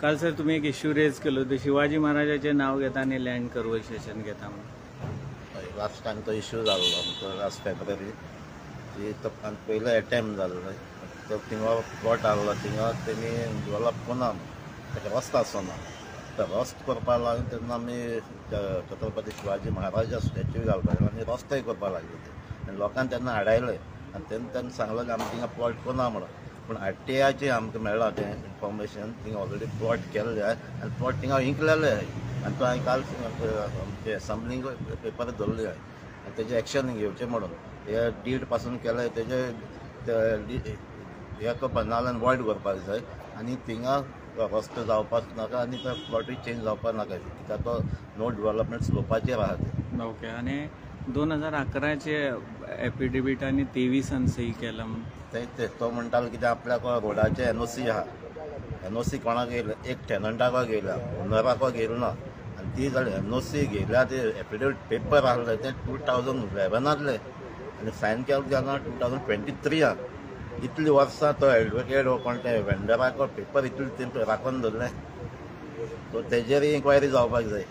काल सर तुम्ही एक इश्यू रेज केलं होतं, शिवाजी महाराजाचे नाव घेता आणि लँड कन्व्हर्सेशन घेता म्हणून. लास्ट टायम तो इश्यू जाल्लो आमचो लास्ट फेब्रुवारी तो पयलो अटेम्प्ट जाल्लो तो थिंगा प्लॉट आहलो थिंगा तेमी डेवलप कोना ताका रस्तो आसना तो रस्तो करपा लागून तेन्ना आमी छत्रपती शिवाजी महाराजा स्टॅच्यू घालपाक आनी रस्तोय करपा लागले ते आनी लोकांनी तेन्ना हाडायले आनी तेन्ना सांगलें की आमी थिंगा प्लॉट कोना म्हणून. पूण RTIचें आमकां मेळ्ळां तें इन्फॉर्मेशन थिंगा ऑलरेडी प्लॉट केल्ले आनी प्लॉट थिंगा विकलेले आनी तो हांवें काल आमचे असेंब्लींग पेपर धरले आनी तेजें एक्शन घेवचें म्हणून हे डीड पासून केले तेजे हे करपा नाल्यार वॉयड करपाक जाय आनी थिंगा रस्तो जावपाक नाका आनी तो प्लॉटूय चेंज जावपाक नाका कित्याक तो नो डेव्हलपमेंट स्लोपाचेर आहा ते. ओके. आणि 2011चे एफिडेविटांनी 23 सही केला म्हणून ते तो म्हणटालो कित्याक आपल्याक रोडाचे NOC आहा NOC कोणाक येयला एक टॅनंटाक घेयला ओनराक घेयला ना आनी ती जाली NOC घेयल्या ते एफिडेविट पेपर आहले ते 2011 आनी सायन केले तेन्ना 2023 इतली वर्सां तो एडवोकेट हो कोण ते वेंडराक पेपर इतले राखून दवरले सो तेजेर इन्क्वायरी जावपाक जाय.